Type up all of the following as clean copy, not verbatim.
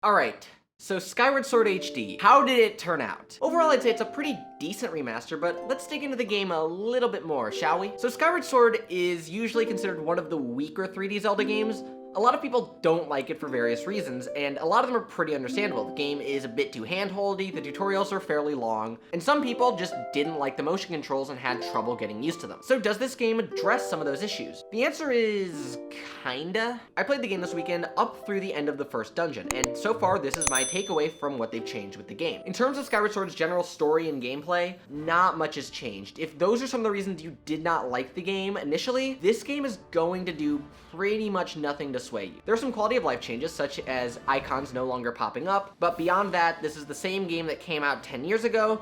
Alright, so Skyward Sword HD, how did it turn out? Overall, I'd say it's a pretty decent remaster, but let's dig into the game a little bit more, shall we? So Skyward Sword is usually considered one of the weaker 3D Zelda games. A lot of people don't like it for various reasons, and a lot of them are pretty understandable. The game is a bit too handholdy, the tutorials are fairly long, and some people just didn't like the motion controls and had trouble getting used to them. So does this game address some of those issues? The answer is kinda. I played the game this weekend up through the end of the first dungeon, and so far this is my takeaway from what they've changed with the game. In terms of Skyward Sword's general story and gameplay, not much has changed. If those are some of the reasons you did not like the game initially, this game is going to do pretty much nothing to sway you. There are some quality of life changes, such as icons no longer popping up, but beyond that, this is the same game that came out 10 years ago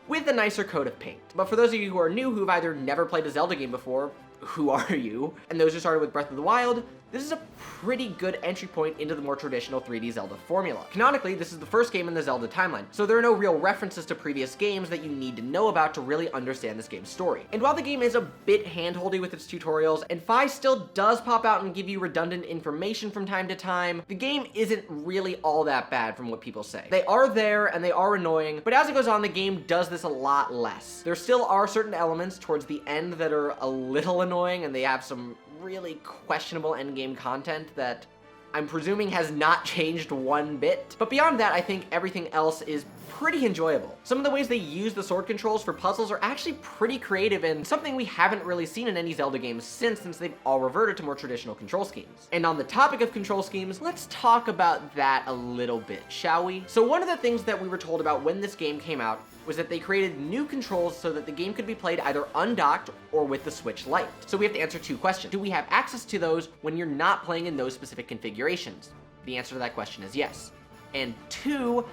with a nicer coat of paint. But for those of you who are new, who've either never played a Zelda game before, who are you? And those who started with Breath of the Wild, this is a pretty good entry point into the more traditional 3D Zelda formula. Canonically, this is the first game in the Zelda timeline, so there are no real references to previous games that you need to know about to really understand this game's story. And while the game is a bit handholdy with its tutorials, and Fi still does pop out and give you redundant information from time to time, the game isn't really all that bad from what people say. They are there, and they are annoying, but as it goes on, the game does this a lot less. There still are certain elements towards the end that are a little annoying, and they have some really questionable endgame content that I'm presuming has not changed one bit. But beyond that, I think everything else is pretty enjoyable. Some of the ways they use the sword controls for puzzles are actually pretty creative and something we haven't really seen in any Zelda games since they've all reverted to more traditional control schemes. And on the topic of control schemes, let's talk about that a little bit, shall we? So one of the things that we were told about when this game came out was that they created new controls so that the game could be played either undocked or with the Switch Lite. So we have to answer two questions. Do we have access to those when you're not playing in those specific configurations? The answer to that question is yes. And two,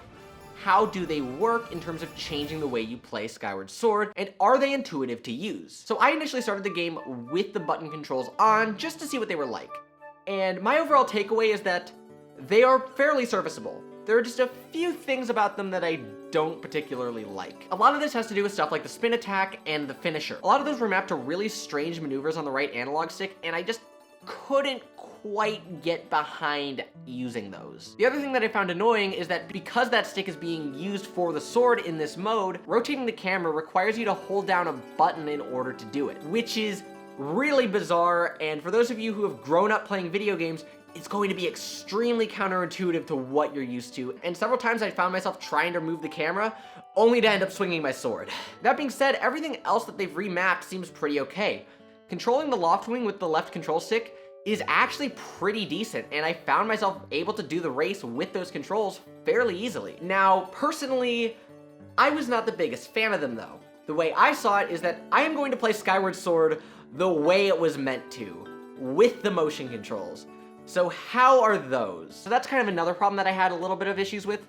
how do they work in terms of changing the way you play Skyward Sword, and are they intuitive to use? So I initially started the game with the button controls on just to see what they were like. And my overall takeaway is that they are fairly serviceable. There are just a few things about them that I don't particularly like. A lot of this has to do with stuff like the spin attack and the finisher. A lot of those were mapped to really strange maneuvers on the right analog stick, and I just couldn't quite get behind using those. The other thing that I found annoying is that because that stick is being used for the sword in this mode, rotating the camera requires you to hold down a button in order to do it, which is really bizarre, and for those of you who have grown up playing video games, it's going to be extremely counterintuitive to what you're used to, and several times I found myself trying to move the camera, only to end up swinging my sword. That being said, everything else that they've remapped seems pretty okay. Controlling the Loftwing with the left control stick is actually pretty decent, and I found myself able to do the race with those controls fairly easily. Now, personally, I was not the biggest fan of them though. The way I saw it is that I am going to play Skyward Sword the way it was meant to, with the motion controls. So how are those? So that's kind of another problem that I had a little bit of issues with.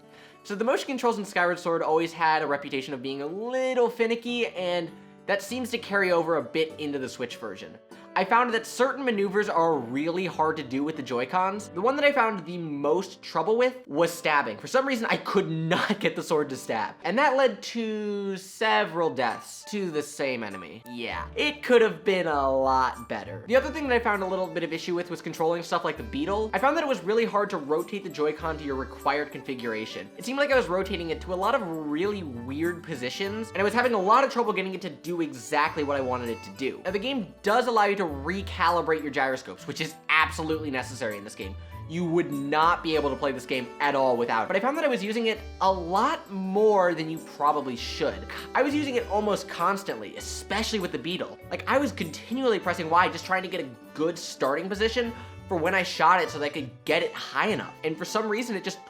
So the motion controls in Skyward Sword always had a reputation of being a little finicky, and that seems to carry over a bit into the Switch version. I found that certain maneuvers are really hard to do with the Joy-Cons. The one that I found the most trouble with was stabbing. For some reason, I could not get the sword to stab. And that led to several deaths to the same enemy. Yeah, it could have been a lot better. The other thing that I found a little bit of issue with was controlling stuff like the beetle. I found that it was really hard to rotate the Joy-Con to your required configuration. It seemed like I was rotating it to a lot of really weird positions, and I was having a lot of trouble getting it to do exactly what I wanted it to do. Now, the game does allow you to recalibrate your gyroscopes, which is absolutely necessary in this game. You would not be able to play this game at all without it. But I found that I was using it a lot more than you probably should. I was using it almost constantly, especially with the beetle. Like, I was continually pressing Y, just trying to get a good starting position for when I shot it so that I could get it high enough. And for some reason, it just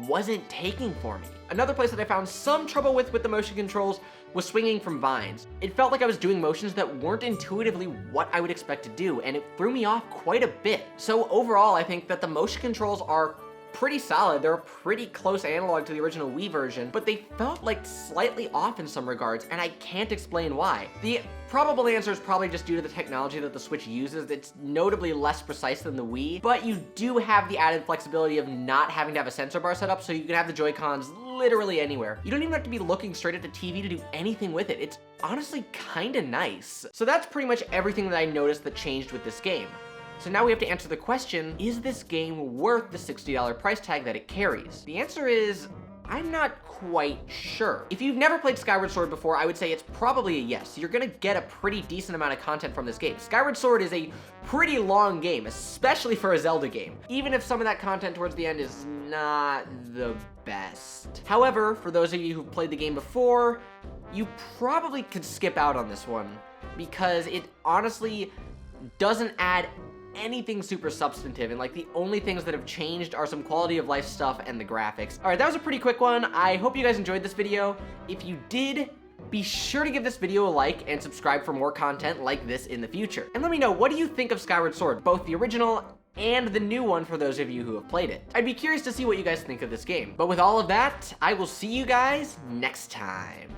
wasn't taking for me. Another place that I found some trouble with the motion controls was swinging from vines. It felt like I was doing motions that weren't intuitively what I would expect to do, and it threw me off quite a bit. So overall, I think that the motion controls are pretty solid. They're a pretty close analog to the original Wii version, but they felt like slightly off in some regards, and I can't explain why. The probable answer is probably just due to the technology that the Switch uses. It's notably less precise than the Wii, but you do have the added flexibility of not having to have a sensor bar set up, so you can have the Joy-Cons literally anywhere. You don't even have to be looking straight at the TV to do anything with it. It's honestly kinda nice. So that's pretty much everything that I noticed that changed with this game. So now we have to answer the question, is this game worth the $60 price tag that it carries? The answer is, I'm not quite sure. If you've never played Skyward Sword before, I would say it's probably a yes. You're gonna get a pretty decent amount of content from this game. Skyward Sword is a pretty long game, especially for a Zelda game, even if some of that content towards the end is not the best. However, for those of you who've played the game before, you probably could skip out on this one because it honestly doesn't add anything super substantive, and like the only things that have changed are some quality of life stuff and the graphics. All right, that was a pretty quick one. I hope you guys enjoyed this video. If you did, be sure to give this video a like and subscribe for more content like this in the future. And let me know, what do you think of Skyward Sword, both the original and the new one for those of you who have played it? I'd be curious to see what you guys think of this game. But with all of that, I will see you guys next time.